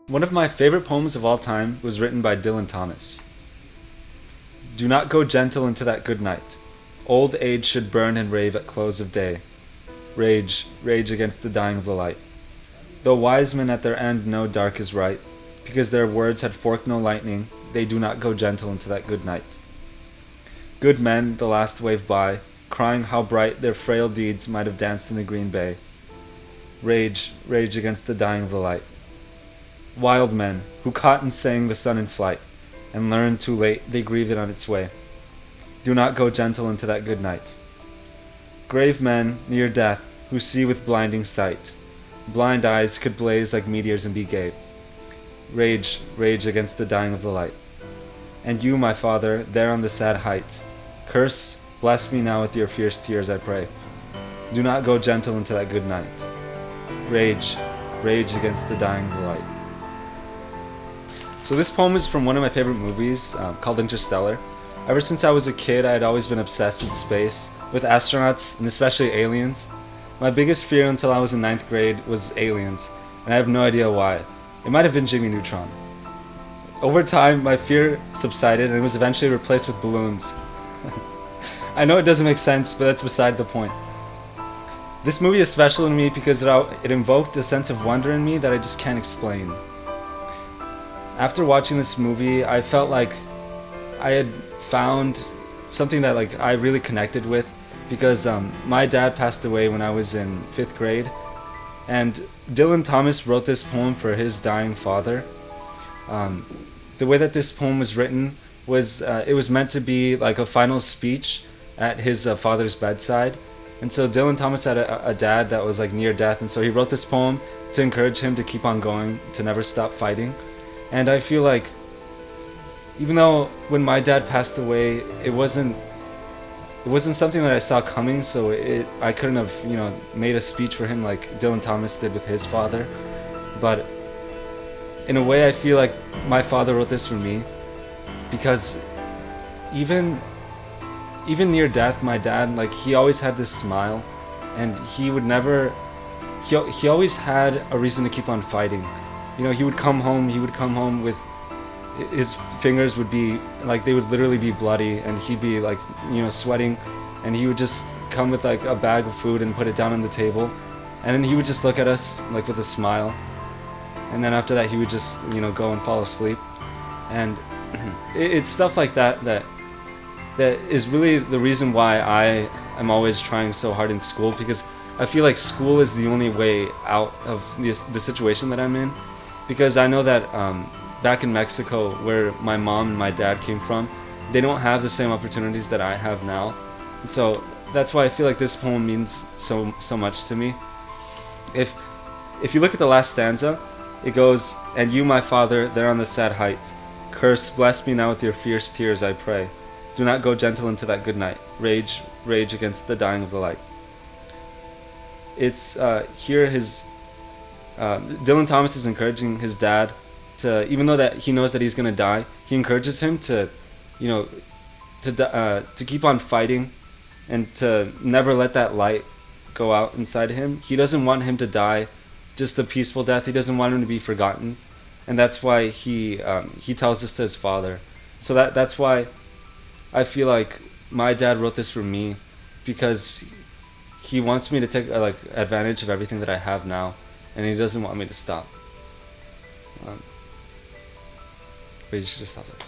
One of my favorite poems of all time was written by Dylan Thomas. Do not go gentle into that good night. Old age should burn and rave at close of day. Rage, rage against the dying of the light. Though wise men at their end know dark is right, because their words had forked no lightning, they do not go gentle into that good night. Good men, the last wave by, crying how bright their frail deeds might have danced in the green bay. Rage, rage against the dying of the light. Wild men, who caught and sang the sun in flight, and learned too late they grieved it on its way. Do not go gentle into that good night. Grave men, near death, who see with blinding sight. Blind eyes could blaze like meteors and be gay. Rage, rage against the dying of the light. And you, my father, there on the sad height, curse, bless me now with your fierce tears, I pray. Do not go gentle into that good night. Rage, rage against the dying of the light. So this poem is from one of my favorite movies called Interstellar. Ever since I was a kid, I had always been obsessed with space, with astronauts, and especially aliens. My biggest fear until I was in 9th grade was aliens, and I have no idea why. It might have been Jimmy Neutron. Over time, my fear subsided and was eventually replaced with balloons. I know it doesn't make sense, but that's beside the point. This movie is special to me because it invoked a sense of wonder in me that I just can't explain. After watching this movie, I felt like I had found something that I really connected with, because my dad passed away when I was in 5th grade, and Dylan Thomas wrote this poem for his dying father. The way that this poem was written was it was meant to be like a final speech at his father's bedside. And so Dylan Thomas had a dad that was near death, and so he wrote this poem to encourage him to keep on going, to never stop fighting. And I feel like even though when my dad passed away, it wasn't something that I saw coming, so I couldn't have made a speech for him like Dylan Thomas did with his father. But in a way, I feel like my father wrote this for me, because even near death, my dad, he always had this smile, and he always had a reason to keep on fighting. He would come home with, his fingers would be they would literally be bloody, and he'd be sweating, and he would just come with a bag of food and put it down on the table, and then he would just look at us with a smile, and then after that he would just go and fall asleep. And it's stuff like that is really the reason why I am always trying so hard in school, because I feel like school is the only way out of the situation that I'm in. Because I know that back in Mexico, where my mom and my dad came from, they don't have the same opportunities that I have now. And so that's why I feel like this poem means so much to me. If you look at the last stanza, it goes, "And you, my father, there on the sad height, curse, bless me now with your fierce tears, I pray. Do not go gentle into that good night. Rage, rage against the dying of the light." It's here Dylan Thomas is encouraging his dad to, even though that he knows that he's gonna die, he encourages him to, to keep on fighting, and to never let that light go out inside him. He doesn't want him to die just a peaceful death. He doesn't want him to be forgotten, and that's why he tells this to his father. So that's why I feel like my dad wrote this for me, because he wants me to take advantage of everything that I have now, and he doesn't want me to stop. But you should just stop it.